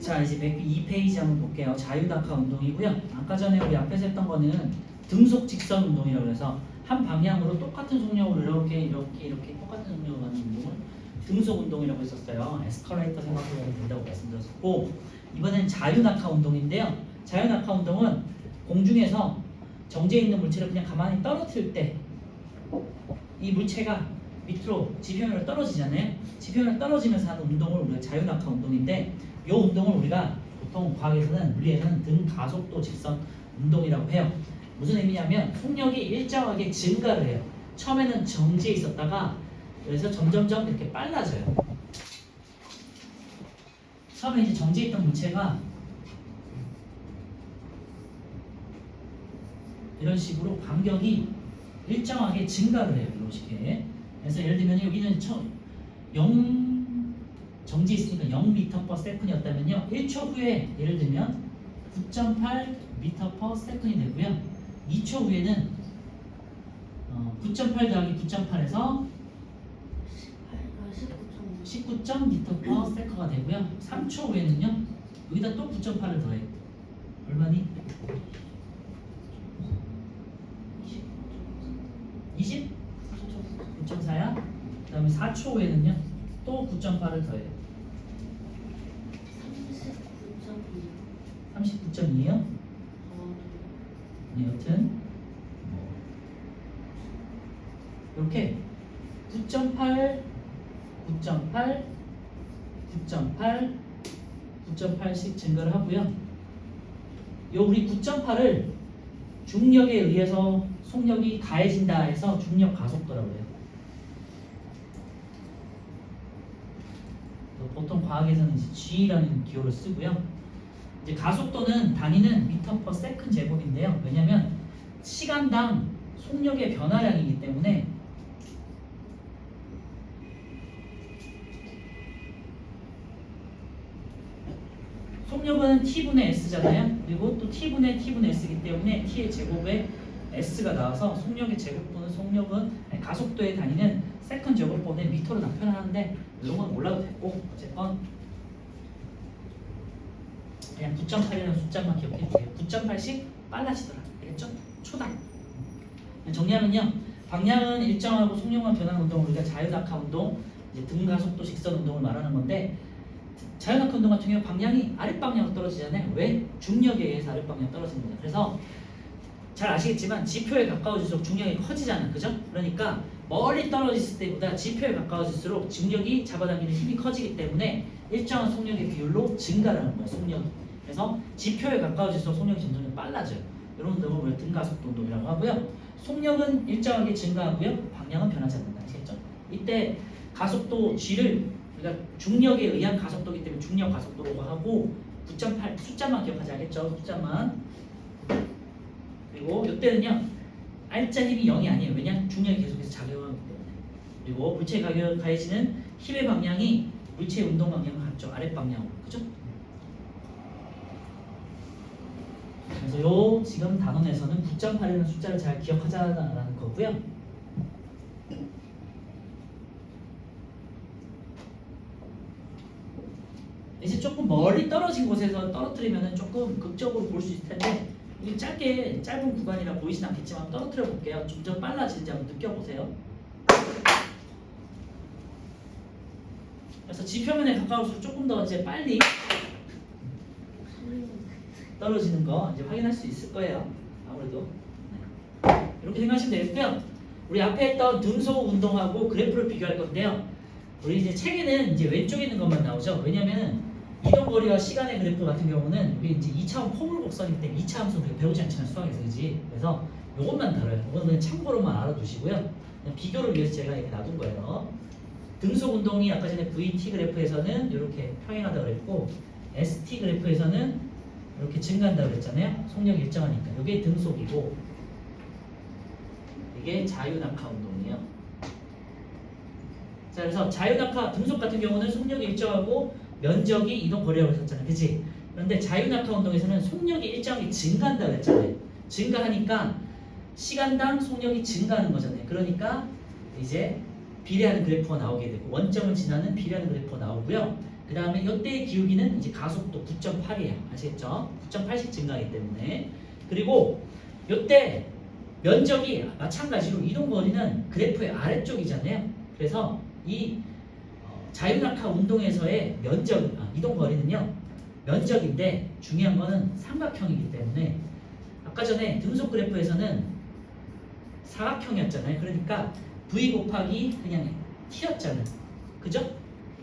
자, 이제 102페이지 한번 볼게요. 자유낙하 운동이고요. 아까 전에 우리 앞에서 했던 거는 등속 직선 운동이라고 해서 한 방향으로 똑같은 속력으로 이렇게 똑같은 속력으로 가는 운동을 등속 운동이라고 했었어요. 에스컬레이터 생각하면 된다고 말씀드렸고, 이번엔 자유낙하 운동인데요. 자유낙하 운동은 공중에서 정지해 있는 물체를 그냥 가만히 떨어뜨릴 때 이 물체가 밑으로 지표면으로 떨어지잖아요. 지표면으로 떨어지면서 하는 운동을 우리가 자유낙하 운동인데, 이 운동을 우리가 보통 과학에서는 물리에서는 등가속도 직선 운동이라고 해요. 무슨 의미냐면 속력이 일정하게 증가를 해요. 처음에는 정지해 있었다가 그래서 점점점 이렇게 빨라져요. 처음에 이제 정지해 있던 물체가 이런 식으로 간격이 일정하게 증가를 해요. 이렇게. 그래서 예를 들면 여기는 0 정지 있으니까 0m/s였다면요. 1초 후에 예를 들면 9.8m/s이 되고요. 2초 후에는 9.8 더하기 9.8에서 19.m/s가 되고요. 3초 후에는요. 여기다 또 9.8을 더해요. 얼마니? 20? 9.4야? 그 다음에 4초 후에는요. 또 9.8을 더해요. 39.2에요? 네, 여튼 이렇게 9.8, 9.8, 9.8, 9.8씩 증가를 하고요. 요 우리 9.8을 중력에 의해서 속력이 가해진다 해서 중력 가속도라고 해요. 보통 과학에서는 이제 G라는 기호를 쓰고요. 이제 가속도는 단위는 m/s 제곱인데요. 왜냐하면 시간당 속력의 변화량이기 때문에 속력은 t분의 s잖아요. 그리고 또 t분의 s이기 때문에 t의 제곱에 s가 나와서 속력의 제곱분은 가속도의 단위는 세컨 제곱분의 미터로 나타나는데 이런 건 몰라도 되고 어쨌건 그냥 9.8이라는 숫자만 기억해 주세요. 9.8씩 빨라지더라. 알겠죠? 초당. 정리하면요. 방향은 일정하고 속력만 변하는 운동을 우리가 자유낙하 운동, 이제 등가속도 직선 운동을 말하는 건데, 자유낙하 운동 같은 경우 방향이 아랫방향으로 떨어지잖아요. 왜? 중력에 의해서 아랫방향 떨어지는 거예요. 그래서 잘 아시겠지만 지표에 가까워질수록 중력이 커지잖아요. 그죠? 그러니까 멀리 떨어졌을 때보다 지표에 가까워질수록 중력이 잡아당기는 힘이 커지기 때문에 일정한 속력의 비율로 증가를 하는 거예요. 속력이. 그래서 지표에 가까워질수록 속력이 점점 빨라져요. 이런 운동을 우리가 등가속도 운동이라고 하고요. 속력은 일정하게 증가하고요. 방향은 변하지 않는다. 아시겠죠? 이때 가속도 G를 우리가 중력에 의한 가속도이기 때문에 중력 가속도라고 하고 9.8 숫자만 기억하지 알겠죠? 숫자만. 그리고 이때는요. 알짜 힘이 0이 아니에요. 왜냐? 중력이 계속해서 작용하기 때문에. 그리고 물체에 가해지는 힘의 방향이 물체의 운동 방향과 같죠. 아랫방향으로. 그죠? 그래서 요 지금 단원에서는 9.8이라는 숫자를 잘 기억하자라는 거고요. 이제 조금 멀리 떨어진 곳에서 떨어뜨리면 조금 극적으로 볼 수 있을 텐데, 이게 짧은 구간이라 보이진 않겠지만 떨어뜨려 볼게요. 좀 더 빨라지는지 한번 느껴보세요. 그래서 지표면에 가까울수록 조금 더 이제 빨리 떨어지는 거 이제 확인할 수 있을 거예요. 아무래도 이렇게 생각하시면 되겠고요. 우리 앞에 했던 등속 운동하고 그래프를 비교할 건데요. 우리 이제 책에는 이제 왼쪽에 있는 것만 나오죠. 왜냐면 이동 거리와 시간의 그래프 같은 경우는 우리 이제 2차원 포물 곡선이기 때문에 2차 함수 우리가 배우지 않잖아요. 수학에서. 그지? 그래서 요것만 다뤄요. 이거는 그냥 참고로만 알아두시고요. 그냥 비교를 위해서 제가 이렇게 놔둔 거예요. 등속 운동이 아까 전에 VT 그래프에서는 이렇게 평행하다고 그랬고, ST 그래프에서는 이렇게 증가한다고 그랬잖아요. 속력이 일정하니까. 이게 등속이고 이게 자유낙하 운동이에요. 자, 그래서 자유낙하 등속 같은 경우는 속력이 일정하고 면적이 이동 거리라고 했었잖아요. 그치? 그런데 자유낙하 운동에서는 속력이 일정하게 증가한다고 했잖아요. 증가하니까 시간당 속력이 증가하는 거잖아요. 그러니까 이제 비례하는 그래프가 나오게 되고 원점을 지나는 비례하는 그래프가 나오고요. 그 다음에 이때의 기울기는 이제 가속도 9.8이에요. 아시겠죠? 9.8씩 증가하기 때문에. 그리고 이때 면적이 마찬가지로 이동거리는 그래프의 아래쪽이잖아요. 그래서 이 자유낙하 운동에서의 이동거리는요 면적인데 중요한 거는 삼각형이기 때문에 아까 전에 등속 그래프에서는 사각형이었잖아요. 그러니까 V 곱하기 그냥 T였잖아요. 그죠?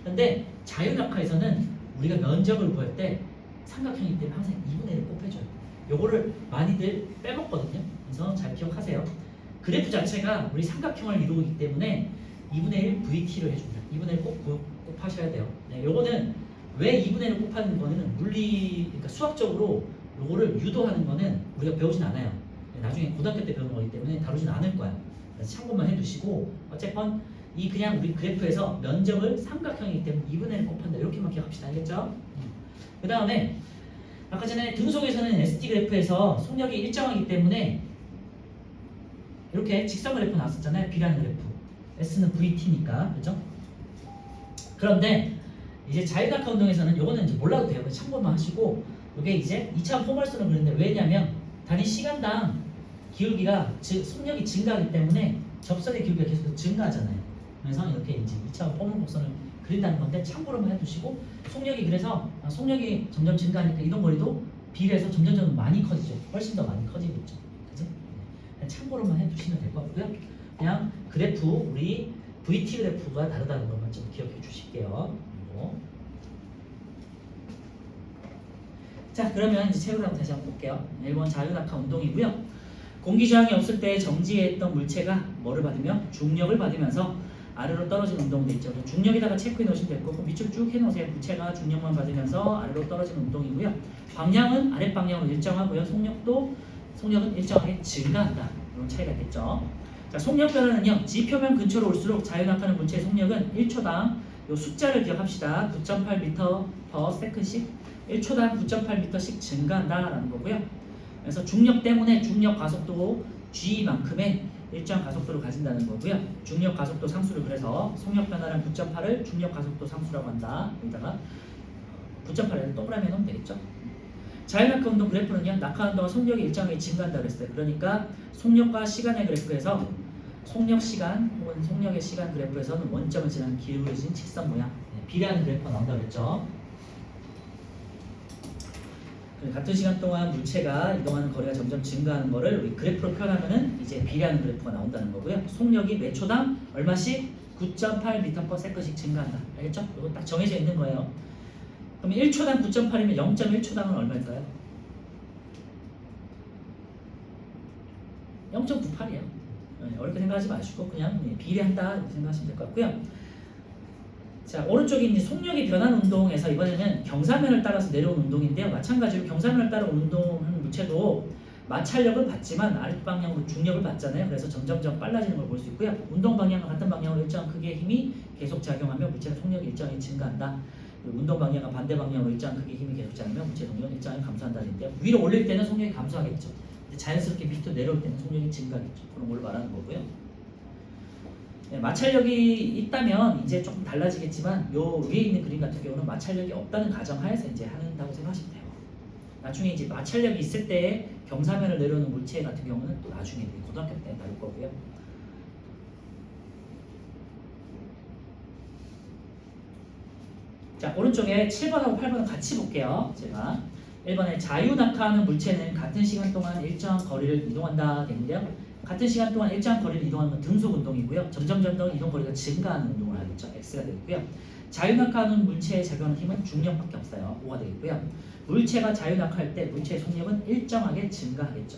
근데 자유낙하에서는 우리가 면적을 구할 때 삼각형이기 때문에 항상 2분의 1을 곱해줘요. 요거를 많이들 빼먹거든요. 그래서 잘 기억하세요. 그래프 자체가 우리 삼각형을 이루기 때문에 2분의 1 VT를 해줍니다. 2분의 1 꼭 곱하셔야 돼요. 네, 요거는 왜 2분의 1을 곱하는 거는 그러니까 수학적으로 요거를 유도하는 거는 우리가 배우진 않아요. 네, 나중에 고등학교 때 배우는 거기 때문에 다루진 않을 거야. 그래서 참고만 해두시고 어쨌건 이 그냥 우리 그래프에서 면적을 삼각형이기 때문에 2분의 1을 곱한다. 이렇게만 기억합시다. 알겠죠? 그 다음에 아까 전에 등속에서는 ST 그래프에서 속력이 일정하기 때문에 이렇게 직선 그래프 나왔었잖아요. B라는 그래프. S는 VT니까. 그죠? 그런데 이제 자유낙하 운동에서는 요거는 이제 몰라도 돼요. 참고만 하시고 이게 이제 2차원 포괄선을 그리는데 왜냐면 단위 시간당 기울기가 속력이 증가하기 때문에 접선의 기울기가 계속 증가하잖아요. 그래서 이렇게 이제 2차원 포괄선을 그린다는 건데 참고로만 해두시고 그래서 속력이 점점 증가하니까 이동거리도 비례해서 점점 많이 커지죠. 훨씬 더 많이 커지고 있죠. 그죠? 참고로만 해두시면 될 것 같고요. 그냥 그래프 우리 VT 그래프가 다르다는 것만 좀 기억해 주실게요. 그리고 자 그러면 이제 책을 한번 다시 한번 볼게요. 1번 자유낙하 운동이고요. 공기 저항이 없을 때 정지해 있던 물체가 뭐를 받으며 중력을 받으면서 아래로 떨어지는 운동도 있죠. 중력에다가 체크해 놓으시면 될 거고 밑줄 쭉 해놓으세요. 물체가 중력만 받으면서 아래로 떨어지는 운동이고요. 방향은 아랫 방향으로 일정하고요. 속력은 일정하게 증가한다. 이런 차이가 있겠죠. 자, 속력 변화는요. 지표면 근처로 올수록 자유낙하는 물체의 속력은 1초당 요 숫자를 기억합시다. 9.8m/s씩 1초당 9.8m씩 증가한다라는 거고요. 그래서 중력 때문에 중력 가속도 g만큼의 일정한 가속도를 가진다는 거고요. 중력 가속도 상수를 그래서 속력 변화량 9.8을 중력 가속도 상수라고 한다. 여기다가 9.8을 동그라미 해놓으면 되겠죠. 자유낙하 운동 그래프는요. 낙하 운동과 속력이 일정하게 증가한다 그랬어요. 그러니까 속력과 시간의 그래프에서 속력 시간 혹은 속력의 시간 그래프에서는 원점을 지나는 기울어진 직선 모양 비례하는 그래프가 나온다 그랬죠. 같은 시간 동안 물체가 이동하는 거리가 점점 증가하는 거를 우리 그래프로 표현하면은 이제 비례하는 그래프가 나온다는 거고요. 속력이 몇 초당 얼마씩 9.8m/s씩 증가한다. 알겠죠? 이거 딱 정해져 있는 거예요. 그럼 1초당 9.8이면 0.1초당은 얼마일까요? 0.98이에요. 어렵게 생각하지 마시고 그냥 비례한다 이렇게 생각하시면 될 것 같고요. 자, 오른쪽에 이제 속력이 변하는 운동에서 이번에는 경사면을 따라서 내려오는 운동인데요. 마찬가지로 경사면을 따라 운동하는 물체도 마찰력을 받지만 아랫방향으로 중력을 받잖아요. 그래서 점점점 빨라지는 걸 볼 수 있고요. 운동 방향과 같은 방향으로 일정한 크기의 힘이 계속 작용하며 물체의 속력이 일정하게 증가한다. 그리고 운동 방향과 반대 방향으로 일정한 크기의 힘이 계속 작용하며 물체의 속력은 일정하게 감소한다는데요. 위로 올릴 때는 속력이 감소하겠죠. 자연스럽게 밑으로 내려올 때는 속력이 증가하겠죠. 그런 걸 말하는 거고요. 네, 마찰력이 있다면 이제 조금 달라지겠지만 요 위에 있는 그림 같은 경우는 마찰력이 없다는 가정하에서 이제 한다고 생각하시면 돼요. 나중에 이제 마찰력이 있을 때 경사면을 내려오는 물체 같은 경우는 또 나중에 고등학교 때 다룰 거고요. 자, 오른쪽에 7번하고 8번을 같이 볼게요. 제가 1번에 자유낙하하는 물체는 같은 시간 동안 일정한 거리를 이동한다 되는데요. 같은 시간 동안 일정한 거리를 이동하는 건 등속 운동이고요. 점점 이동 거리가 증가하는 운동을 하겠죠. X가 되겠고요. 자유낙하하는 물체에 작용하는 힘은 중력밖에 없어요. O가 되겠고요. 물체가 자유낙하할 때 물체의 속력은 일정하게 증가하겠죠.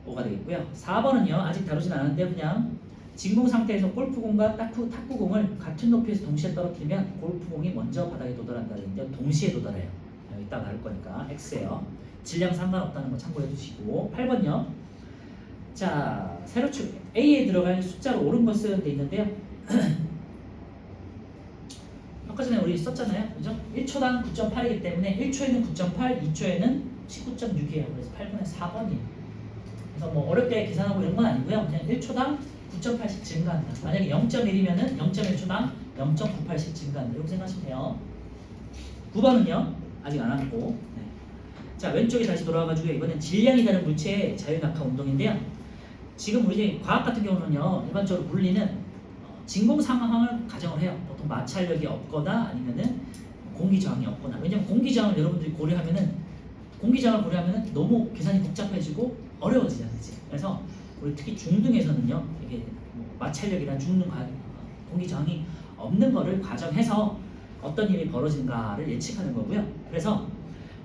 O가 되겠고요. 4번은요. 아직 다루진 않았는데 그냥 진공 상태에서 골프공과 탁구공을 같은 높이에서 동시에 떨어뜨리면 골프공이 먼저 바닥에 도달한다는데 동시에 도달해요. 이따 다룰 거니까 X예요. 질량 상관없다는 거 참고해 주시고 8번요. 자, 세로축 A에 들어갈 숫자로 옳은 것은 돼 있는데요. 아까 전에 우리 썼잖아요. 그죠? 1초당 9.8이기 때문에 1초에는 9.8, 2초에는 19.6이에요. 그래서 8번에 4번이에요. 그래서 뭐 어렵게 계산하고 이런 건 아니고요. 그냥 1초당 9.8씩 증가한다. 만약에 0.1이면은 0.1초당 0.98씩 증가한다. 이렇게 생각하시면 돼요. 9번은요 아직 안 왔고. 네. 자 왼쪽에 다시 돌아와가지고 이번엔 질량이 다른 물체의 자유낙하 운동인데요. 지금 우리 과학 같은 경우는요 일반적으로 물리는 진공 상황을 가정을 해요. 보통 마찰력이 없거나 아니면은 공기 저항이 없거나. 왜냐면 공기 저항을 여러분들이 고려하면은 너무 계산이 복잡해지고 어려워지잖아요. 그치? 그래서 우리 특히 중등에서는요 이게 뭐 마찰력이나 공기 저항이 없는 거를 가정해서 어떤 일이 벌어진가를 예측하는 거고요. 그래서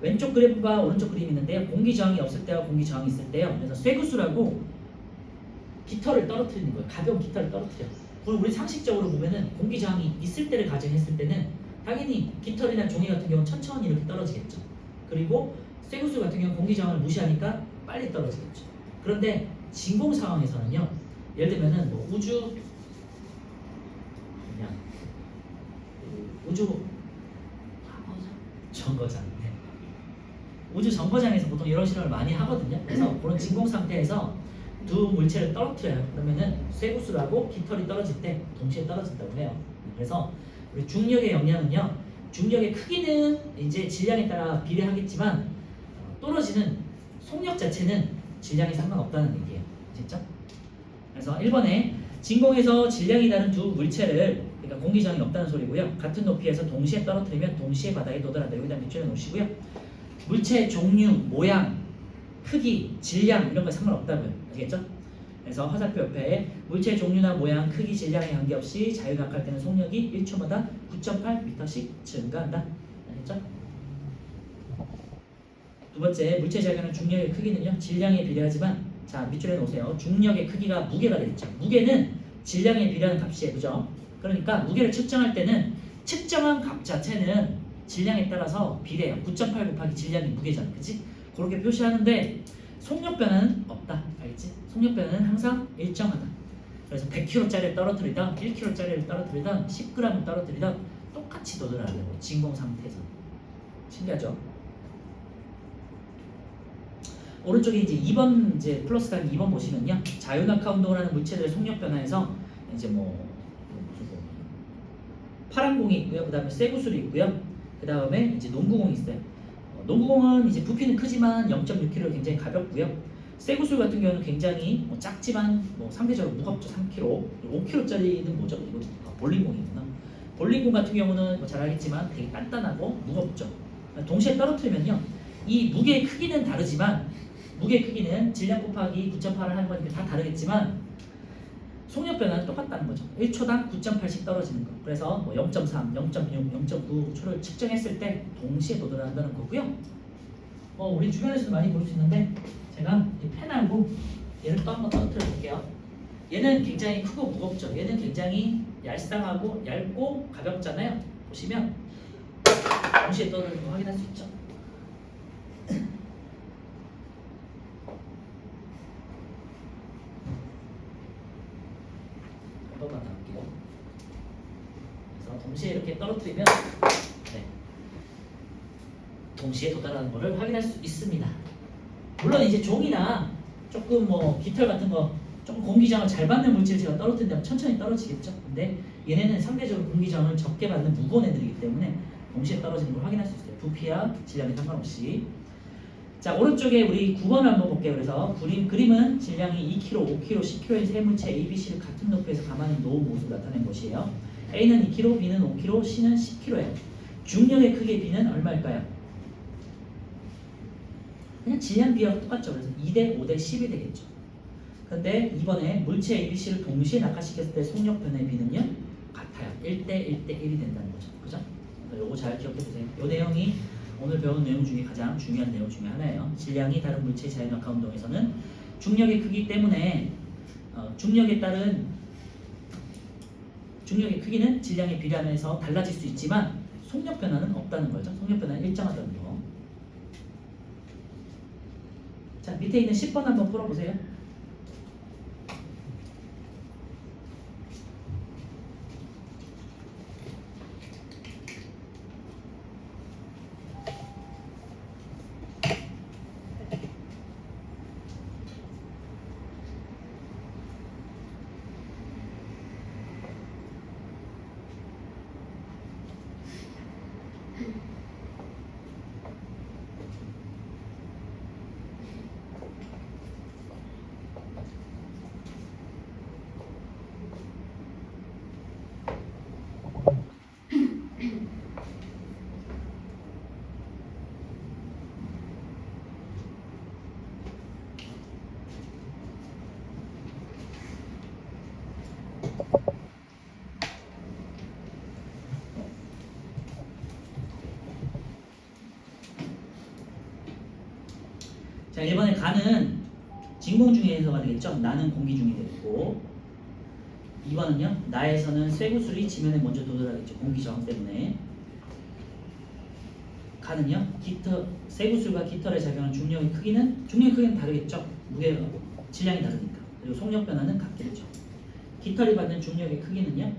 왼쪽 그래프가 오른쪽 그림이 있는데요. 공기 저항이 없을 때와 공기 저항이 있을 때요. 그래서 쇠구슬하고 깃털을 떨어뜨리는 거예요. 가벼운 깃털을 떨어뜨려요. 그리고 우리 상식적으로 보면은 공기 저항이 있을 때를 가정했을 때는 당연히 깃털이나 종이 같은 경우는 천천히 이렇게 떨어지겠죠. 그리고 쇠구슬 같은 경우는 공기 저항을 무시하니까 빨리 떨어지겠죠. 그런데 진공 상황에서는요. 예를 들면은 뭐 우주 정거장. 네. 우주 정거장에서 보통 이런 실험을 많이 하거든요. 그래서 그런 진공 상태에서 두 물체를 떨어뜨려요. 그러면은 쇠구슬하고 깃털이 떨어질 때 동시에 떨어진다고 해요. 그래서 우리 중력의 영향은요. 중력의 크기는 이제 질량에 따라 비례하겠지만 떨어지는 속력 자체는 질량에 상관없다는 얘기예요. 진짜? 그래서 1번에 진공에서 질량이 다른 두 물체를 그러니까 공기 저항이 없다는 소리고요. 같은 높이에서 동시에 떨어뜨리면 동시에 바닥에 도달한다. 여기다 밑줄에 놓으시고요. 물체의 종류, 모양, 크기, 질량 이런 거 상관없다고요. 알겠죠? 그래서 화살표 옆에 물체의 종류나 모양, 크기, 질량에 관계없이 자유낙하할 때는 속력이 1초마다 9.8m씩 증가한다. 알겠죠? 두 번째, 물체에 작용하는 중력의 크기는요. 질량에 비례하지만 자 밑줄에 놓으세요. 중력의 크기가 무게가 되겠죠. 무게는 질량에 비례하는 값이에요. 그죠? 그러니까 무게를 측정할 때는 측정한 값 자체는 질량에 따라서 비례해요. 9.8 곱하기 질량이 무게잖아. 그치? 그렇게 표시하는데 속력 변화는 없다. 알겠지? 속력 변화는 항상 일정하다. 그래서 100kg짜리를 떨어뜨리던 1kg짜리를 떨어뜨리던 10g을 떨어뜨리던 똑같이 도달하는 거예요. 진공 상태에서. 신기하죠? 오른쪽에 이제 2번 이제 플러스 단 2번 보시면요. 자유낙하 운동을 하는 물체들의 속력 변화에서 이제 파란 공이 있고요. 그다음에 쇠구슬이 있고요. 그다음에 이제 농구공이 있어요. 농구공은 이제 부피는 크지만 0.6kg 굉장히 가볍고요. 쇠구슬 같은 경우는 굉장히 작지만 상대적으로 무겁죠. 3kg. 5kg짜리는 뭐죠? 이거 볼링공이구나. 볼링공 같은 경우는 잘 알겠지만 되게 단단하고 무겁죠. 동시에 떨어뜨리면요. 이 무게의 크기는 다르지만 무게 크기는 질량 곱하기 9.8을 하는 거니까 다 다르겠지만 속력 변화는 똑같다는 거죠. 1초당 9.8씩 떨어지는 거. 그래서 0.3, 0.6, 0.9초를 측정했을 때 동시에 도달한다는 거고요. 우리 주변에서도 많이 볼 수 있는데 제가 이 펜하고 얘를 또 한번 떨어뜨려 볼게요. 얘는 굉장히 크고 무겁죠. 얘는 굉장히 얄쌍하고 얇고 가볍잖아요. 보시면 동시에 떨어지는 거 확인할 수 있죠. 한 번만 더 할게요. 그래서 동시에 이렇게 떨어뜨리면 동시에 도달하는 것을 확인할 수 있습니다. 물론 이제 종이나 조금 깃털 같은 거 조금 공기저항을 잘 받는 물질을 제가 떨어뜨린다면 천천히 떨어지겠죠. 근데 얘네는 상대적으로 공기저항을 적게 받는 무거운 애들이기 때문에 동시에 떨어지는 걸 확인할 수 있어요. 부피와 질량에 상관없이. 자 오른쪽에 우리 9번을 한번 볼게요. 그래서 그림은 질량이 2kg, 5kg, 10kg인 세 물체 A, B, C를 같은 높이에서 가만히 놓은 모습을 나타낸 것이에요. A는 2kg, B는 5kg, C는 10kg예요. 중력의 크기의 B는 얼마일까요? 그냥 질량 비하가 똑같죠. 그래서 2대 5대 10이 되겠죠. 근데 이번에 물체 A, B, C를 동시에 낙하시켰을 때 속력 변화의 B는요 같아요. 1대 1대 1이 된다는 거죠. 그죠? 요거 잘 기억해 두세요. 이 내용이 오늘 배운 내용 중에 가장 중요한 내용 중에 하나예요. 질량이 다른 물체의 자유낙하 운동에서는 중력의 크기 때문에 중력에 따른 중력의 크기는 질량에 비례하면서 달라질 수 있지만 속력 변화는 없다는 거죠. 속력 변화는 일정하다는 거. 자 밑에 있는 10번 한번 풀어보세요. 자, 1번에 가는 진공 중에서가 되겠죠. 나는 공기 중이 되고 2번은요. 나에서는 쇠구슬이 지면에 먼저 도달하겠죠. 공기 저항 때문에. 가는요. 쇠구슬과 깃털에 작용하는 중력의 크기는 다르겠죠. 무게가 질량이 다르니까. 그리고 속력 변화는 같겠죠. 깃털이 받는 중력의 크기는요.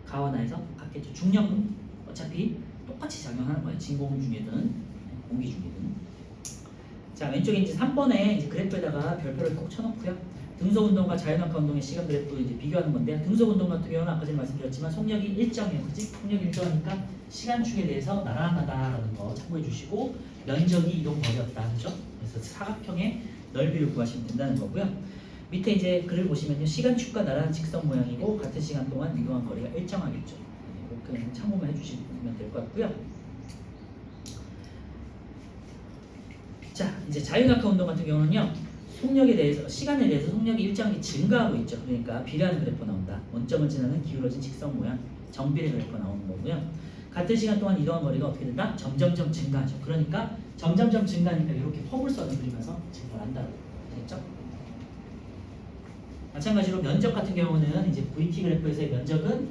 가와 나에서 같겠죠. 중력은 어차피 똑같이 작용하는 거예요. 진공 중이든 공기 중이든. 자, 왼쪽에 이제 3번에 이제 그래프에다가 별표를 꼭 쳐놓고요. 등속 운동과 자연학화 운동의 시간 그래프 이제 비교하는 건데요. 등속 운동 같은 경우는 아까 전에 말씀드렸지만 속력이 일정해요. 그치? 속력이 일정하니까 시간축에 대해서 나란하다라는 거 참고해 주시고 면적이 이동 거리였다. 그죠? 그래서 사각형의 넓이를 구하시면 된다는 거고요. 밑에 이제 글을 보시면요. 시간축과 나란한 직선 모양이고 같은 시간 동안 이동한 거리가 일정하겠죠. 그냥 참고만 해주시면 될 것 같고요. 자, 이제 자유낙하 운동 같은 경우는요. 속력에 대해서 시간에 대해서 속력이 일정하게 증가하고 있죠. 그러니까 비례하는 그래프 나온다. 원점을 지나는 기울어진 직선 모양, 정비례 그래프 나오는 거고요. 같은 시간 동안 이동한 거리가 어떻게 된다? 점점점 증가하죠. 그러니까 점점점 증가하니까 이렇게 퍼블선을 그리면서 증가를 한다고. 알겠죠? 마찬가지로 면적 같은 경우는 이제 VT 그래프에서의 면적은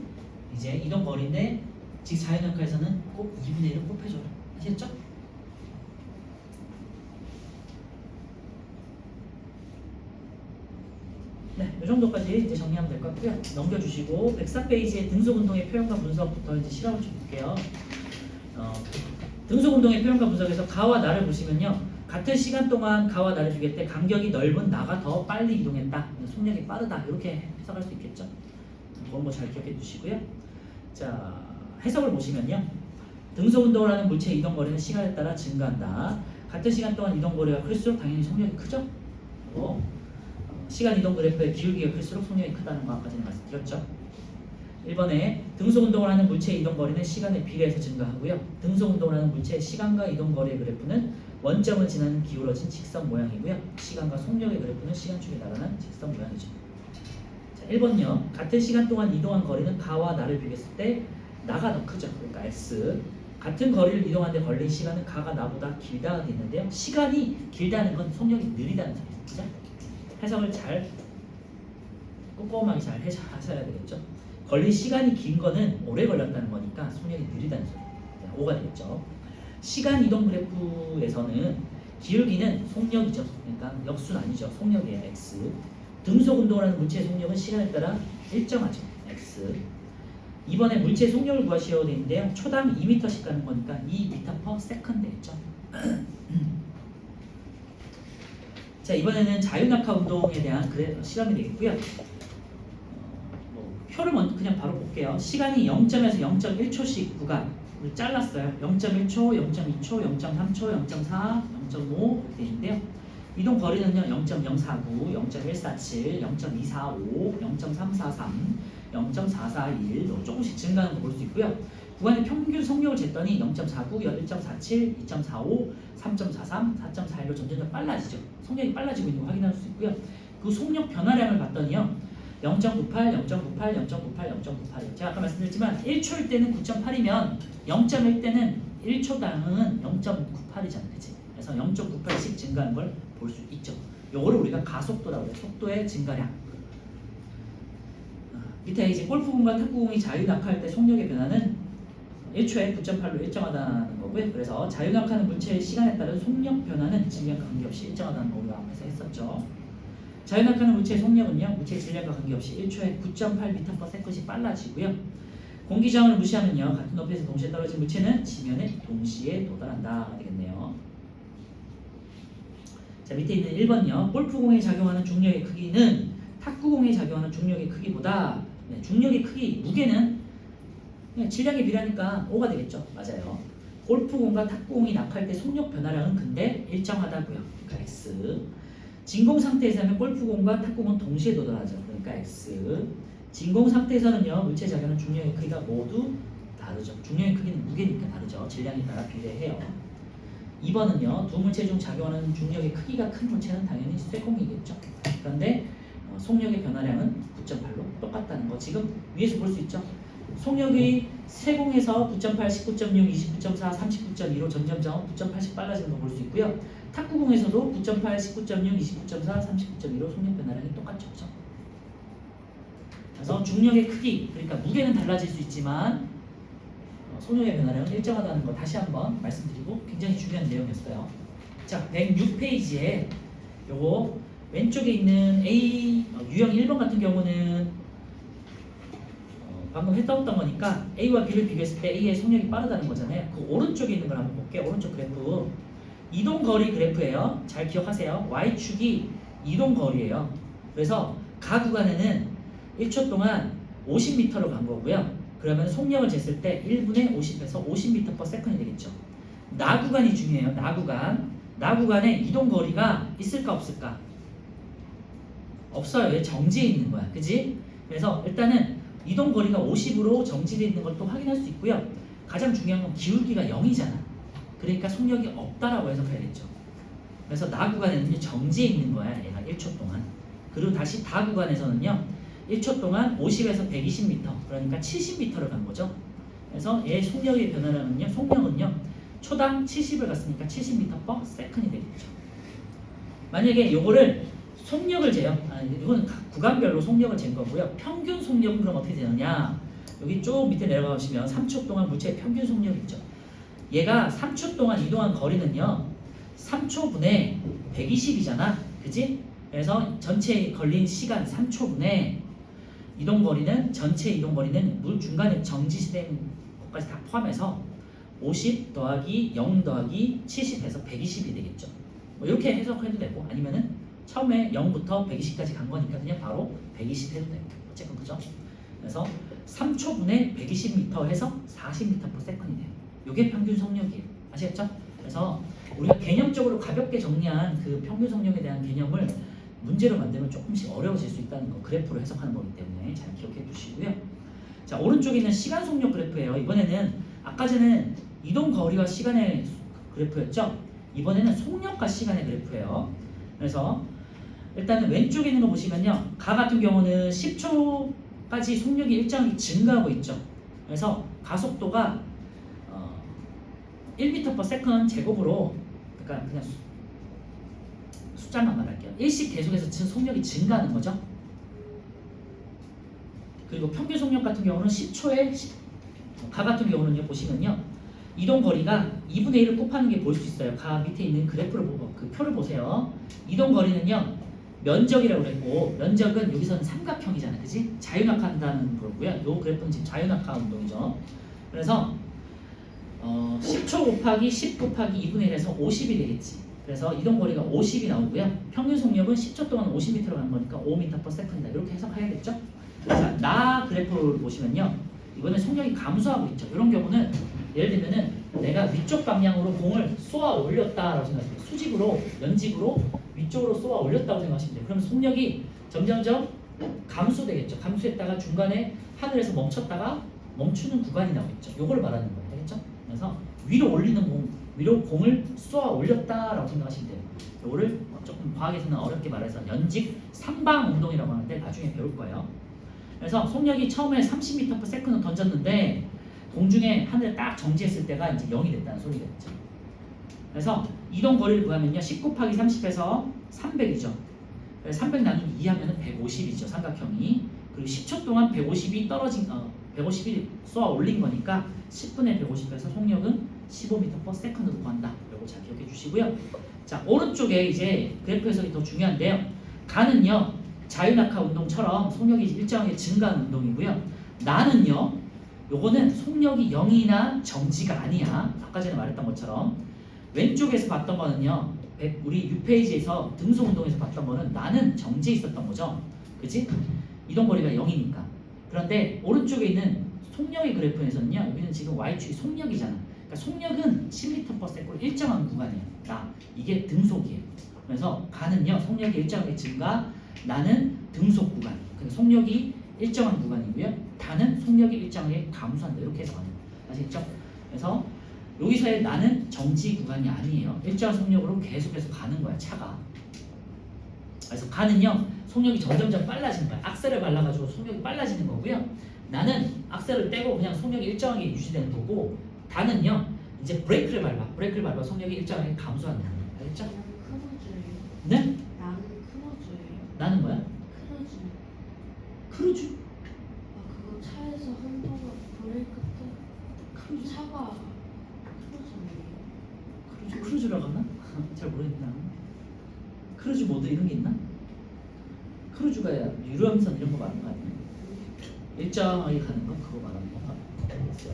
이제 이동 거리인데 즉 자유낙하에서는 꼭 2분의 1을 곱해줘요. 아시겠죠? 네, 이 정도까지 이제 정리하면 될 것 같고요. 넘겨주시고 104페이지의 등속운동의 표현과 분석부터 이제 실험을 좀 볼게요. 등속운동의 표현과 분석에서 가와 나를 보시면요. 같은 시간 동안 가와 나를 비교할 때 간격이 넓은 나가 더 빨리 이동했다. 속력이 빠르다. 이렇게 해석할 수 있겠죠. 그런 거 잘 기억해 두시고요. 자, 해석을 보시면요. 등속운동을 하는 물체의 이동거리는 시간에 따라 증가한다. 같은 시간 동안 이동거리가 클수록 당연히 속력이 크죠. 시간 이동 그래프의 기울기가 클수록 속력이 크다는 거 아까 전에 말씀드렸죠. 1번에 등속운동을 하는 물체의 이동거리는 시간에 비례해서 증가하고요. 등속운동을 하는 물체의 시간과 이동거리의 그래프는 원점을 지나는 기울어진 직선 모양이고요. 시간과 속력의 그래프는 시간축에 나란한 직선 모양이죠. 자, 1번요. 같은 시간 동안 이동한 거리는 가와 나를 비교했을 때 나가 더 크죠. 그러니까 x. 같은 거리를 이동하는데 걸린 시간은 가가 나보다 길다가 되어 있는데요. 시간이 길다는 건 속력이 느리다는 소리죠. 그죠? 해석을 잘 꼼꼼하게 잘 하셔야 되겠죠. 걸린 시간이 긴 거는 오래 걸렸다는 거니까 속력이 느리다는 소리. 5가 되겠죠. 시간 이동 그래프에서는 기울기는 속력이죠. 그러니까 역수는 아니죠. 속력이에요. x. 등속 운동을 하는 물체의 속력은 시간에 따라 일정하죠. x. 이번에 물체의 속력을 구하셔야 되는데요. 초당 2m씩 가는 거니까 2m/s 되겠죠. 자, 이번에는 자유낙하 운동에 대한 실험이 되겠고요. 표를 먼저 그냥 바로 볼게요. 시간이 0점에서 0.1초씩 구간 우리 잘랐어요. 0.1초, 0.2초, 0.3초, 0.4, 0.5 이렇게 있는데요. 이동 거리는요. 0.049, 0.147, 0.245, 0.343, 0.441로 조금씩 증가하는 거 볼 수 있고요. 구간의 평균 속력을 쟀더니 0.49, 1.47, 2.45, 3.43, 4.41로 점점 빨라지죠. 속력이 빨라지고 있는 거 확인할 수 있고요. 그 속력 변화량을 봤더니요. 0.98, 0.98, 0.98, 0.98. 제가 아까 말씀드렸지만 1초일 때는 9.8이면 0.1 때는 1초당은 0.98이잖아요. 그치? 그래서 0.98씩 증가하는 걸 볼 수 있죠. 요거를 우리가 가속도라고 해요. 속도의 증가량. 밑에 이제 골프공과 탁구공이 자유낙하할 때 속력의 변화는 1초에 9.8로 일정하다는 거고요. 그래서 자유낙하하는 물체의 시간에 따른 속력 변화는 질량과 관계없이 일정하다는 거 우리가 앞에서 했었죠. 자유낙하하는 물체의 속력은요. 물체의 질량과 관계없이 1초에 9.8m/s씩 빨라지고요. 공기저항을 무시하면요. 같은 높이에서 동시에 떨어진 물체는 지면에 동시에 도달한다 되겠네요. 자, 밑에 있는 1번요. 골프공에 작용하는 중력의 크기는 탁구공에 작용하는 중력의 크기보다 중력의 크기, 무게는 질량에 비례하니까 5가 되겠죠. 맞아요. 골프공과 탁구공이 낙하할 때 속력 변화량은 근데 일정하다고요. 그러니까 X. 진공 상태에서는 골프공과 탁구공은 동시에 도달하죠. 그러니까 X. 진공 상태에서는요. 물체에 작용하는 중력의 크기가 모두 다르죠. 중력의 크기는 무게니까 다르죠. 질량에 따라 비례해요. 2번은요. 두 물체 중 작용하는 중력의 크기가 큰 물체는 당연히 쇠공이겠죠. 그런데 속력의 변화량은 9.8로 똑같다는 거 지금 위에서 볼 수 있죠. 속력이 세공에서 9.8, 19.6, 29.4, 39.2로 점점점 9.8씩 빨라지는 거 볼 수 있고요. 탁구공에서도 9.8, 19.6, 29.4, 39.2로 속력 변화량이 똑같죠. 그죠? 그래서 중력의 크기, 그러니까 무게는 달라질 수 있지만 속력의 변화량은 일정하다는 거 다시 한번 말씀드리고 굉장히 중요한 내용이었어요. 자, 106페이지에 요거 왼쪽에 있는 A 유형 1번 같은 경우는 방금 했던 거니까 A와 B를 비교했을 때 A의 속력이 빠르다는 거잖아요. 그 오른쪽에 있는 걸 한번 볼게요. 오른쪽 그래프 이동거리 그래프예요. 잘 기억하세요. Y축이 이동거리예요. 그래서 가 구간에는 1초 동안 50m로 간 거고요. 그러면 속력을 쟀을 때 1분에 50에서 50m/s이 되겠죠. 나 구간이 중요해요. 나 구간. 나 구간에 이동거리가 있을까 없을까? 없어요. 얘 정지해 있는 거야. 그지? 그래서 일단은 이동거리가 50으로 정지되어 있는 걸 또 확인할 수 있고요. 가장 중요한 건 기울기가 0이잖아. 그러니까 속력이 없다라고 해석해야겠죠. 그래서 나 구간에는 정지해 있는 거야. 얘가 1초 동안. 그리고 다시 다 구간에서는요. 1초 동안 50에서 120m, 그러니까 70m를 간 거죠. 그래서 얘 속력의 변화량은요. 속력은요. 초당 70을 갔으니까 70m/s이 되겠죠. 만약에 요거를 속력을 재요. 이거는 각 구간별로 속력을 잰 거고요. 평균 속력은 그럼 어떻게 되느냐? 여기 쭉 밑에 내려가 보시면 3초 동안 물체의 평균 속력 있죠. 얘가 3초 동안 이동한 거리는요. 3초분에 120이잖아. 그지? 그래서 전체 걸린 시간 3초분에 이동거리는 전체 이동거리는 물 중간에 정지된 것까지 다 포함해서 50 더하기 0 더하기 70해서 120이 되겠죠. 뭐 이렇게 해석해도 되고 아니면은 처음에 0부터 120까지 간 거니까 그냥 바로 120 해도 되고 어쨌든 그죠? 그래서 3초분에 120m 해서 40m/s이 돼요. 이게 평균 속력이에요. 아시겠죠? 그래서 우리가 개념적으로 가볍게 정리한 그 평균 속력에 대한 개념을 문제로 만들면 조금씩 어려워질 수 있다는 거 그래프로 해석하는 거기 때문에 잘 기억해 두시고요. 자, 오른쪽에 있는 시간 속력 그래프예요. 이번에는 아까 전에 이동 거리와 시간의 그래프였죠. 이번에는 속력과 시간의 그래프예요. 그래서 일단은 왼쪽에 있는 거 보시면요. 가 같은 경우는 10초까지 속력이 일정하게 증가하고 있죠. 그래서 가속도가 1m/s 제곱으로 그러니까 그냥 숫자만 말할게요. 일씩 계속해서 속력이 증가하는 거죠. 그리고 평균 속력 같은 경우는 10초에 가 같은 경우는요. 보시면요. 이동 거리가 2분의 1을 곱하는 게 볼 수 있어요. 가 밑에 있는 그래프를 보고 그 표를 보세요. 이동 거리는요. 면적이라고 그랬고 면적은 여기서는 삼각형이잖아. 그지? 자유낙하한다는 거고요. 요 그래프는 지금 자유낙하 운동이죠. 그래서 10초 곱하기 10 곱하기 2분의 1에서 50이 되겠지. 그래서 이동거리가 50이 나오고요. 평균 속력은 10초 동안 50m로 가는 거니까 5m/s다. 이렇게 해석해야겠죠? 자, 나 그래프를 보시면요. 이번에 속력이 감소하고 있죠. 이런 경우는 예를 들면은 내가 위쪽 방향으로 공을 쏘아 올렸다라고 생각하시면 돼요. 수직으로, 연직으로 위쪽으로 쏘아 올렸다고 생각하시면 돼요. 그럼 속력이 점점점 감소되겠죠. 감소했다가 중간에 하늘에서 멈췄다가 멈추는 구간이 나오겠죠. 요걸 말하는 거예요. 알겠죠? 그래서 위로 올리는 공, 위로 공을 쏘아 올렸다라고 생각하시면 돼요. 요거를 조금 과학에서는 어렵게 말해서 연직 삼방 운동이라고 하는데 나중에 배울 거예요. 그래서 속력이 처음에 30m/s는 던졌는데 공중에 하늘에 딱 정지했을 때가 이제 0이 됐다는 소리겠죠. 그래서 이동 거리를 구하면요. 10 곱하기 30에서 300이죠. 300 나누기 2 하면은 150이죠. 삼각형이. 그리고 10초 동안 150이 떨어진 150이 쏘아 올린 거니까 10분의 150에서 속력은 15m/s로 구한다. 이거 잘 기억해 주시고요. 자, 오른쪽에 이제 그래프 해석이 더 중요한데요. 가는요. 자유낙하 운동처럼 속력이 일정하게 증가하는 운동이고요. 나는요. 요거는 속력이 0이나 정지가 아니야. 아까 전에 말했던 것처럼 왼쪽에서 봤던 거는요. 우리 6페이지에서 등속 운동에서 봤던 거는 나는 정지에 있었던 거죠. 그치? 이동거리가 0이니까. 그런데 오른쪽에 있는 속력의 그래프에서는요. 여기는 지금 Y축이 속력이잖아. 그러니까 속력은 10m/s로 일정한 구간이에요. 이게 등속이에요. 그래서 가는요. 속력이 일정하게 증가, 나는 등속 구간. 그러니까 속력이 일정한 구간이고요. 다는 속력이 일정하게 감소한다. 이렇게 해서 가는 거예요. 아시겠죠? 그래서 여기서의 나는 정지 구간이 아니에요. 일정한 속력으로 계속해서 가는 거야. 차가. 그래서 가는요. 속력이 점점점 빨라지는 거야. 악셀을 발라가지고 속력이 빨라지는 거고요. 나는 악셀을 떼고 그냥 속력이 일정하게 유지되는 거고 다는요. 이제 브레이크를 밟아 속력이 일정하게 감소하는 거예요. 알겠죠? 네? 나는 크루즈예요. 나는 뭐야? 크루즈. 크루즈? 그거 차에서 한동안 브레이크 때 차가 크루즈예요. 크루즈라고 하나? 잘 모르겠나. 크루즈 모드 이런 게 있나? 크루즈가 유람선 이런 거 말하는 거 아니에요? 일정하게 가는 거 그거 말하는 거 모르겠어요.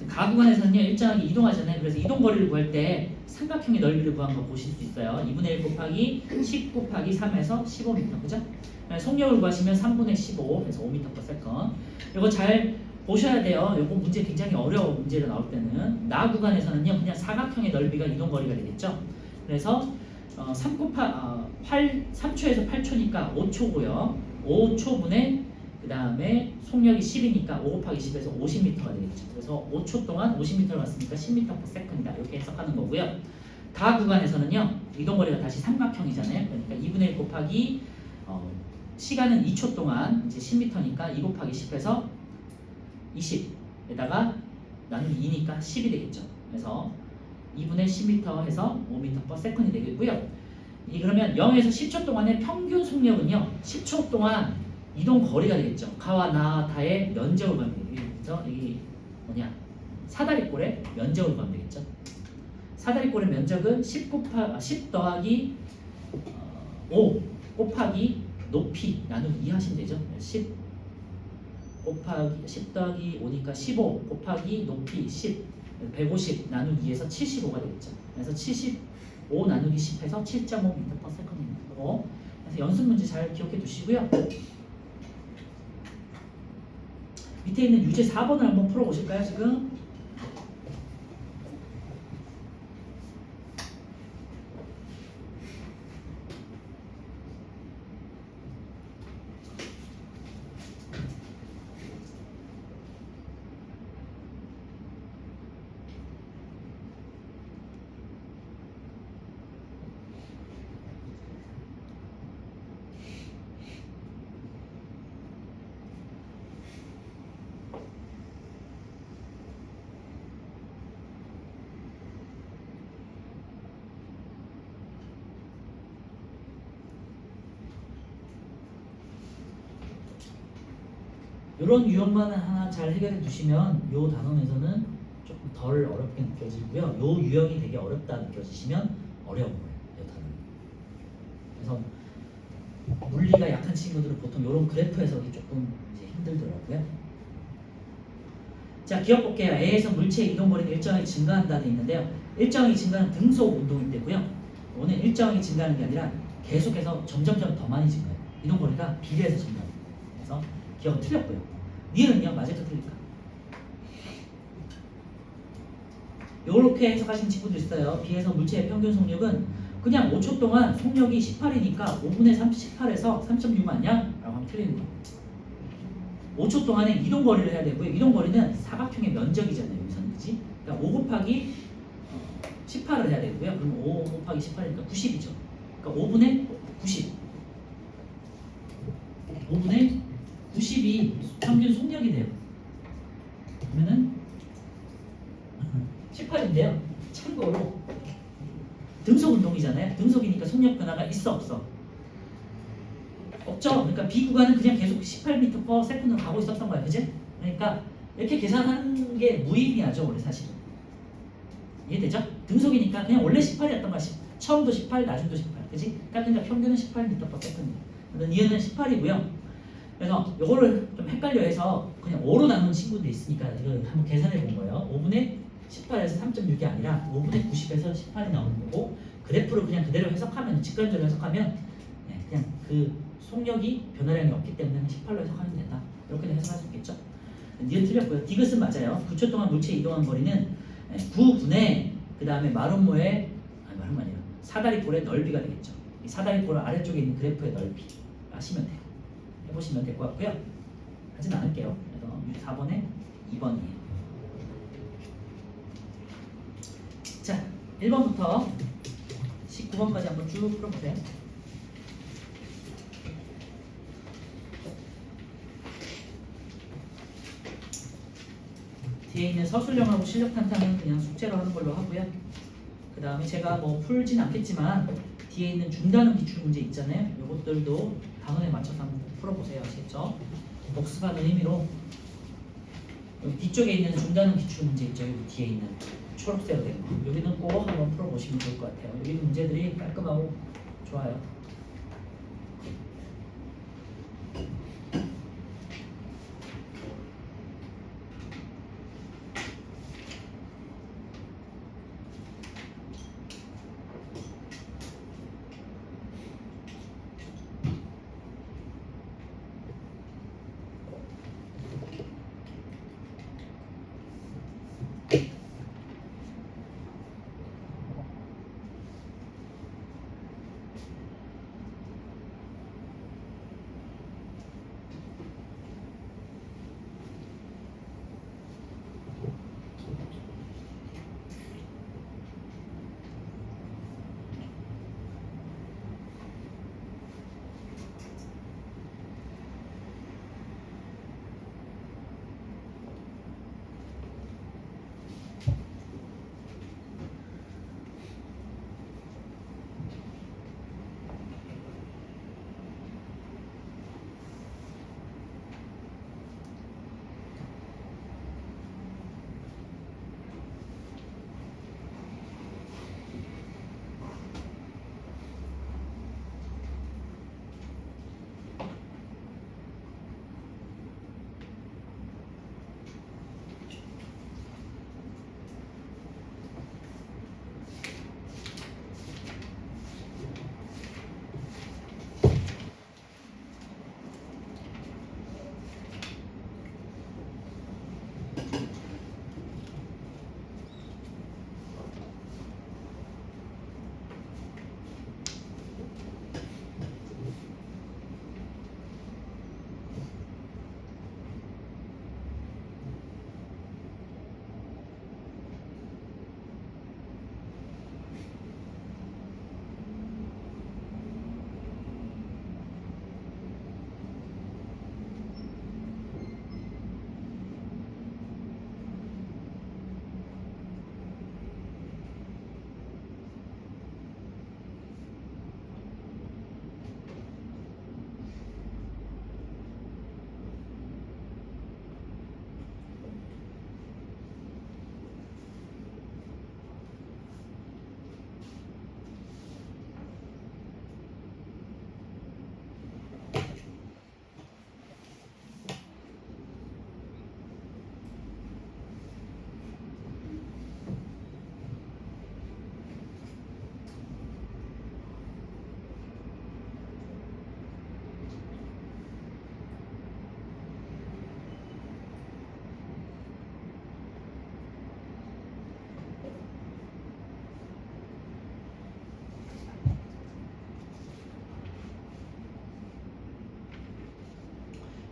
가구간에서는요 일정하게 이동하잖아요. 그래서 이동 거리를 구할 때 삼각형의 넓이를 구한 거 보실 수 있어요. 2분의 1 곱하기 10 곱하기 3에서 15m 그죠? 속력을 구하시면 3분의 15 해서 5m/s. 이거 잘 보셔야 돼요. 이거 문제 굉장히 어려운 문제로 나올 때는 나 구간에서는요 그냥 사각형의 넓이가 이동 거리가 되겠죠. 그래서 3초에서 8초니까 5초고요. 5초분의 그 다음에 속력이 10이니까 5 곱하기 10에서 50m가 되겠죠. 그래서 5초 동안 50m를 갔으니까 10m/s이다. 이렇게 해석하는 거고요. 다 구간에서는요 이동거리가 다시 삼각형이잖아요. 그러니까 2분의 1 곱하기 시간은 2초 동안 이제 10m니까 2 곱하기 10에서 20에다가 나누기 2니까 10이 되겠죠. 그래서 2분의 10m 해서 5m/s이 되겠고요. 그러면 0에서 10초 동안의 평균 속력은요 10초 동안 이동 거리가 되겠죠. 가와 나 다의 면적을 구하면 되겠죠. 이 뭐냐 사다리꼴의 면적을 구하면 되겠죠. 사다리꼴의 면적은 10 더하기 5 곱하기 높이 나누기 2 하시면 되죠. 10 더하기 5니까 15 곱하기 높이 10 150 나누기 2에서 75가 되겠죠. 그래서 75 나누기 10 해서 7.5m/s입니다. 그래서 연습 문제 잘 기억해 두시고요. 밑에 있는 유제 4번을 한번 풀어보실까요? 지금 이런 유형만 하나 잘 해결해 두시면 이 단원에서는 조금 덜 어렵게 느껴지고요. 이 유형이 되게 어렵다 느껴지시면 어려운 거예요. 이 단원. 그래서 물리가 약한 친구들은 보통 이런 그래프 해석이 조금 이제 힘들더라고요. 자, 기억 볼게요. A에서 물체의 이동거리는 일정하게 증가한다 돼 있는데요. 일정하게 증가는 등속 운동이 되고요. 오늘 일정하게 증가하는 게 아니라 계속해서 점점점 더 많이 증가해요. 이동거리가 비례해서 증가해요. 그래서 기억은 틀렸고요. 니은요 맞을까 틀릴까? 이렇게 해석하시는 친구도 있어요. B에서 물체의 평균 속력은 그냥 5초 동안 속력이 18이니까 5분의 18에서 3.6 맞냐? 라고 하면 틀리는 거예요. 5초 동안에 이동거리를 해야 되고요. 이동거리는 사각형의 면적이잖아요. 여기서는 그치? 그러니까 5 곱하기 18을 해야 되고요. 그럼 5 곱하기 18이니까 90이죠. 그러니까 5분의 90. 5분의 90이 평균 속력이 돼요. 그러면은 18인데요. 참고로 등속 운동이잖아요. 등속이니까 속력 변화가 있어 없어? 없죠. 그러니까 B 구간은 그냥 계속 18m/s로 가고 있었던 거야, 그지? 그러니까 이렇게 계산하는 게 무의미하죠, 원래 사실은. 이해되죠? 등속이니까 그냥 원래 18이었던 거야. 처음도 18, 나중도 18, 그지? 그러니까 평균은 18m/s입니다. 니은은 18이고요. 그래서 이거를 좀 헷갈려해서 그냥 5로 나눈 친구도 있으니까 이거 한번 계산해 본 거예요. 5분의 18에서 3.6이 아니라 5분의 90에서 18이 나오는 거고 그래프를 그냥 그대로 해석하면 직관적으로 해석하면 그냥 그 속력이 변화량이 없기 때문에 18로 해석하면 된다. 이렇게 해석할 수 있겠죠. 니은 틀렸고요. 디귿은 맞아요. 9초 동안 물체 이동한 거리는 9분의 그 다음에 마름모의 마름모 아니라 사다리꼴의 넓이가 되겠죠. 이 사다리꼴 아래쪽에 있는 그래프의 넓이 하시면 돼요. 해보시면 될 것 같고요. 하진 않을게요. 그래서 4번에 2번이에요. 자, 1번부터 19번까지 한번 쭉 풀어보세요. 뒤에 있는 서술형하고 실력탄탄은 그냥 숙제로 하는 걸로 하고요. 그 다음에 제가 뭐 풀진 않겠지만 뒤에 있는 중단음 기출 문제 있잖아요. 이것들도 단원에 맞춰서 한번 풀어보세요. 아시겠죠? 복습하는 의미로 여기 뒤쪽에 있는 중단음 기출 문제 있죠. 여기 뒤에 있는 초록색으로 된 거. 여기는 꼭 한번 풀어보시면 좋을 것 같아요. 여기 문제들이 깔끔하고 좋아요.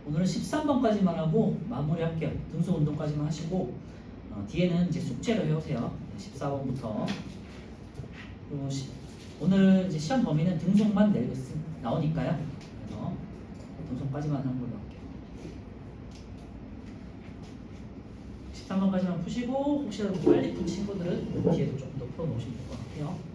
오늘은 13번까지만 하고 마무리할게요. 등수 운동까지만 하시고 뒤에는 이제 숙제로 해오세요. 14번부터. 그리고 오늘 이제 시험 범위는 등송만 나오니까요. 그래서 등송까지만 하는 걸로 할게요. 13번까지만 푸시고 혹시라도 빨리 푼 친구들은 뒤에도 조금 더 풀어놓으시면 될 것 같아요.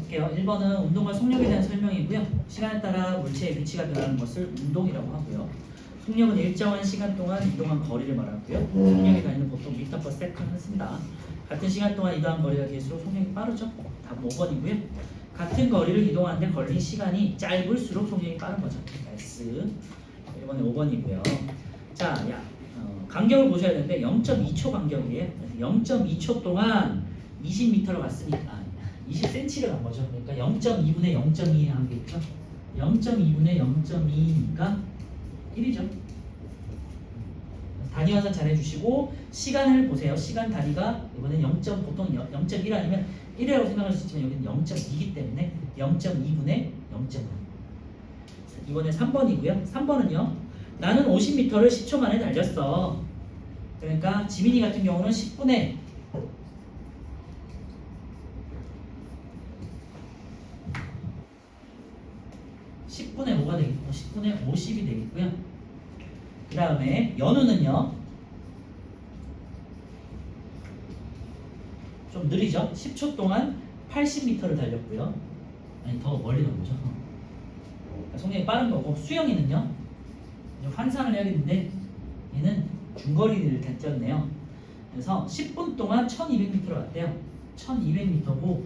볼게요. 1번은 운동과 속력에 대한 설명이고요. 시간에 따라 물체의 위치가 변하는 것을 운동이라고 하고요. 속력은 일정한 시간 동안 이동한 거리를 말하고요. 속력의 단위는 보통 미터 퍼 세컨을 쓴다. 같은 시간 동안 이동한 거리가 길수록 속력이 빠르죠. 답은 5번이고요. 같은 거리를 이동하는데 걸린 시간이 짧을수록 속력이 빠른 거죠. S. 1번에 5번이고요. 자, 간격을 보셔야 되는데 0.2초 간격이에요. 0.2초 동안 20m를 갔으니까 20cm를 간 거죠. 그러니까 0.2분의 0.2 한 게 있죠. 0.2분의 0.2니까 1이죠. 단위 환산 잘 해주시고 시간을 보세요. 시간 단위가 이번엔 0. 보통 0.1 아니면 1이라고 생각할 수 있지만 여기는 0.2이기 때문에 0.2분의 0.2. 이번에 3번이고요. 3번은요. 나는 50m를 10초 만에 달렸어. 그러니까 지민이 같은 경우는 10분의 5가 되겠고 10분의 50이 되겠고요. 그 다음에 연우는요. 좀 느리죠? 10초 동안 80m를 달렸고요. 아니 더 멀리 간 거죠. 속력이 빠른 거고 수영이는요. 환산을 해야겠는데 얘는 중거리를 달렸네요. 그래서 10분 동안 1200m를 갔대요. 1200m고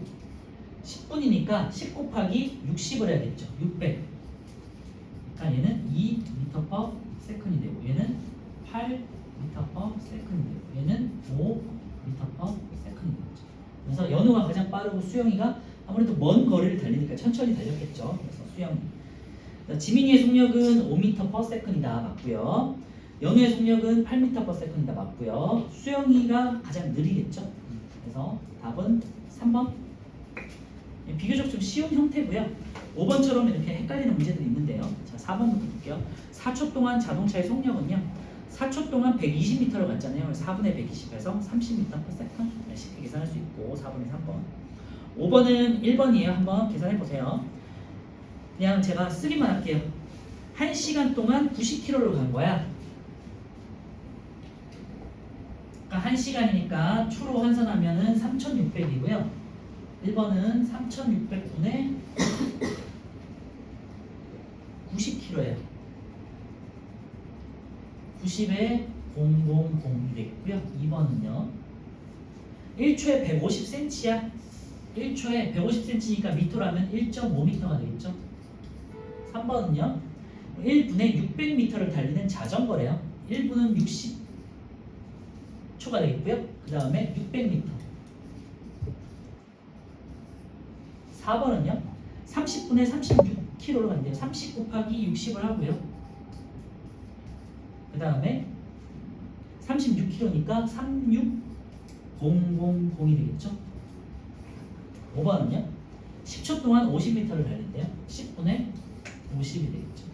10분이니까 10 곱하기 60을 해야겠죠. 600. 그러니까 얘는 2m per second이 되고 얘는 8m per second이 되고 얘는 5m per second이 되죠. 그래서 연우가 가장 빠르고 수영이가 아무래도 먼 거리를 달리니까 천천히 달렸겠죠. 그래서 수영이. 지민이의 속력은 5m per second이다. 맞고요. 연우의 속력은 8m per second이다. 맞고요. 수영이가 가장 느리겠죠. 그래서 답은 3번. 비교적 좀 쉬운 형태고요. 5번처럼 이렇게 헷갈리는 문제들이 있는데요. 자, 4번부터 볼게요. 4초 동안 자동차의 속력은요. 4초 동안 120m를 갔잖아요. 4분의 120에서 30m per second 쉽게 계산할 수 있고 4분의 3번. 5번은 1번이에요. 한번 계산해 보세요. 그냥 제가 쓰기만 할게요. 1시간 동안 90km를 간 거야. 그러니까 1시간이니까 초로 환산하면은 3600이고요. 1번은 3600분의 90km예요. 90에 000이 되겠고요. 2번은요. 1초에 150cm야. 1초에 150cm니까 미터라면 1.5m가 되겠죠. 3번은요. 1분에 600m를 달리는 자전거래요. 1분은 60초가 되겠고요. 그 다음에 600m. 4번은요. 30분에 36km를 간대요. 30 곱하기 60을 하고요. 그 다음에 36km니까 36000이 되겠죠. 5번은요. 10초 동안 50m를 달린대요. 10분에 50이 되겠죠.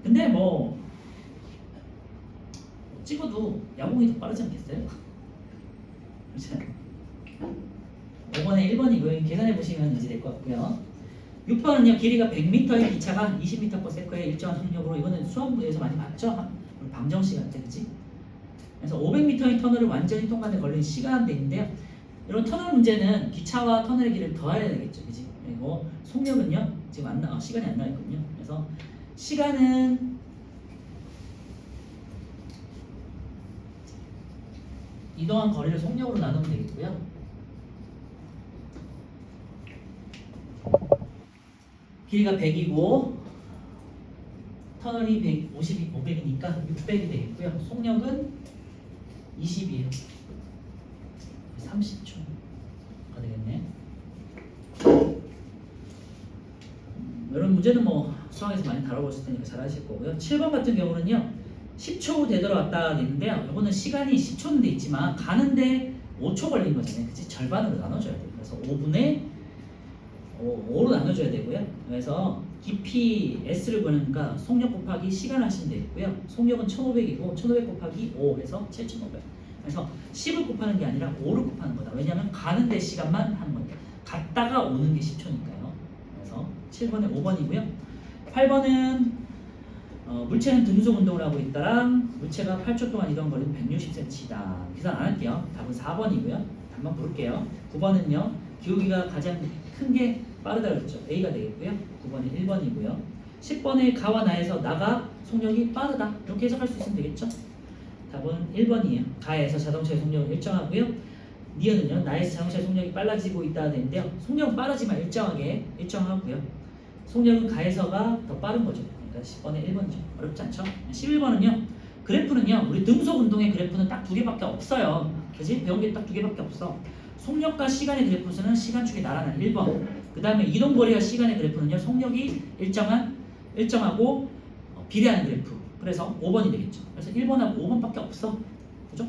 근데 뭐 찍어도 야구공이 더 빠르지 않겠어요? 그렇죠? 5번에 1번이고요. 계산해 보시면 이제 될 것 같고요. 6번은요. 길이가 100m의 기차가 20m per second의 일정한 속력으로 이거는 수험부에서 많이 봤죠? 방정식 같은 그치? 그래서 500m의 터널을 완전히 통과하는 걸리는 시간대인데요. 이런 터널 문제는 기차와 터널의 길이를 더해야 되겠죠. 그치? 그리고 속력은요. 지금 시간이 안 나와 있거든요. 그래서 시간은 이동한 거리를 속력으로 나누면 되겠고요. 길이가 100이고 터널이 500이니까 600이 되겠고요. 속력은 20이에요. 30초가 되겠네. 이런 문제는 뭐 수학에서 많이 다뤄보실 테니까 잘 하실 거고요. 7번 같은 경우는요. 10초 후 되돌아왔다 되는데요. 이거는 시간이 10초는 돼 있지만 가는데 5초 걸린 거잖아요. 그치? 절반으로 나눠줘야 돼요. 그래서 5분의 5로 나눠줘야 되고요. 그래서 깊이 S를 구하니까 속력 곱하기 시간 하시면 되겠고요. 속력은 1500이고 1500 곱하기 5 해서 7500. 그래서 10을 곱하는 게 아니라 5를 곱하는 거다. 왜냐하면 가는데 시간만 하는 거니까. 갔다가 오는 게 10초니까요. 그래서 7번에 5번이고요. 8번은 물체는 등속 운동을 하고 있다랑 물체가 8초 동안 이동 거리는 160cm다. 계산 안 할게요. 답은 4번이고요. 답만 볼게요. 9번은요. 기울기가 가장 큰 게 빠르다 그랬죠. A가 되겠고요. 9번이 1번이고요. 10번의 가와 나에서 나가 속력이 빠르다. 이렇게 해석할 수 있으면 되겠죠. 답은 1번이에요. 가에서 자동차의 속력을 일정하고요. 니은은요. 나에서 자동차의 속력이 빨라지고 있다가 되는데요. 속력은 빠르지만 일정하고요. 속력은 가에서가 더 빠른 거죠. 그러니까 10번의 1번이죠. 어렵지 않죠? 11번은요. 그래프는요. 우리 등속 운동의 그래프는 딱 두 개밖에 없어요. 그지? 배운 게 딱 두 개밖에 없어. 속력과 시간의 그래프는 시간축이 나란한 1번. 그 다음에 이동거리와 시간의 그래프는요. 속력이 일정하고 비례하는 그래프. 그래서 5번이 되겠죠. 그래서 1번하고 5번밖에 없어. 그죠?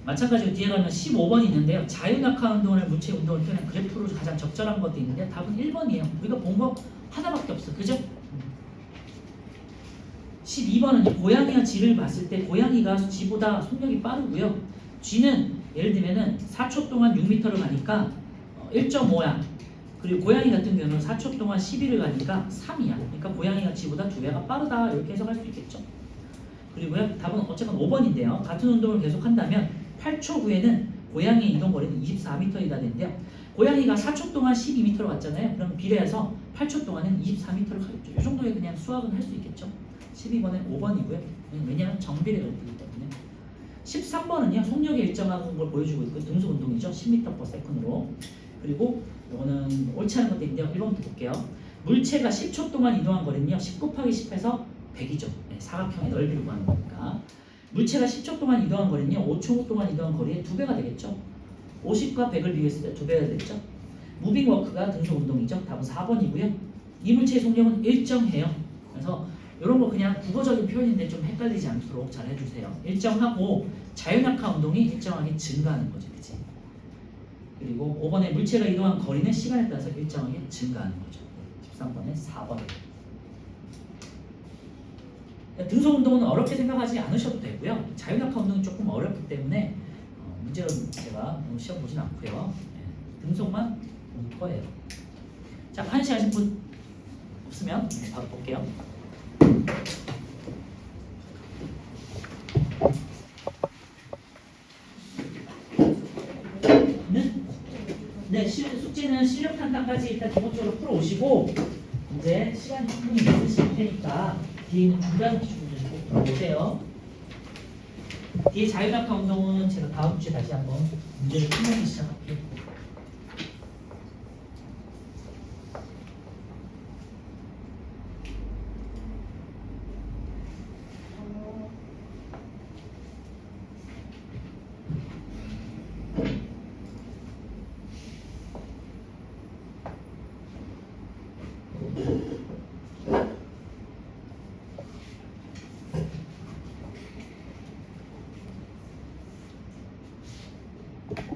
마찬가지로 뒤에 가면 15번이 있는데요. 자유낙하 운동을 물체 운동을 표현한 그래프로 가장 적절한 것도 있는데 답은 1번이에요. 우리가 본 거 하나밖에 없어. 그죠? 12번은 고양이와 쥐를 봤을 때 고양이가 쥐보다 속력이 빠르고요. 쥐는 예를 들면은 4초 동안 6m를 가니까 1.5야. 그리고 고양이 같은 경우는 4초 동안 12를 가니까 3이야. 그러니까 고양이가 쥐보다 2배가 빠르다. 이렇게 해석할 수 있겠죠. 그리고요. 답은 어쨌건 5번인데요. 같은 운동을 계속한다면 8초 후에는 고양이의 이동 거리는 24m이다 되는데요. 고양이가 4초 동안 12m로 갔잖아요. 그럼 비례해서 8초 동안은 24m를 가겠죠. 이 정도의 그냥 수학은 할 수 있겠죠. 12번은 5번이고요. 왜냐하면 정비례가 되기 때문에. 13번은요. 속력이 일정한 걸 보여주고 있고 등속 운동이죠. 10m/s로. 그리고 이거는 옳지 않은 것도 있는데요. 1번부터 볼게요. 물체가 10초 동안 이동한 거리는요. 10 곱하기 10해서 100이죠. 사각형의 넓이를 구하는 거니까. 물체가 10초 동안 이동한 거리는요. 5초 동안 이동한 거리의 2배가 되겠죠. 50과 100을 비교했을 때 2배가 되겠죠. 무빙 워크가 등속 운동이죠. 답은 4번이고요. 이 물체의 속력은 일정해요. 그래서 이런 거 그냥 국어적인 표현인데 좀 헷갈리지 않도록 잘 해주세요. 일정하고 자유낙하 운동이 일정하게 증가하는 거죠. 그치? 그리고 5번에 물체가 이동한 거리는 시간에 따라서 일정하게 증가하는 거죠. 13번에 4번. 등속 운동은 어렵게 생각하지 않으셔도 되고요. 자유낙하 운동이 조금 어렵기 때문에 문제로 제가 시험 보진 않고요. 등속만 볼 거예요. 자, 한시 하신 분 없으면 바로 볼게요. 네, 숙제는 실력 탄탄까지 일단 기본적으로 풀어오시고 이제 시간 충분히 있으실 테니까 뒤에 있는 중간 기준을 꼭 풀어보세요. 뒤에 자유낙하 운동은 제가 다음 주에 다시 한번 문제를 풀면서 시작할게요.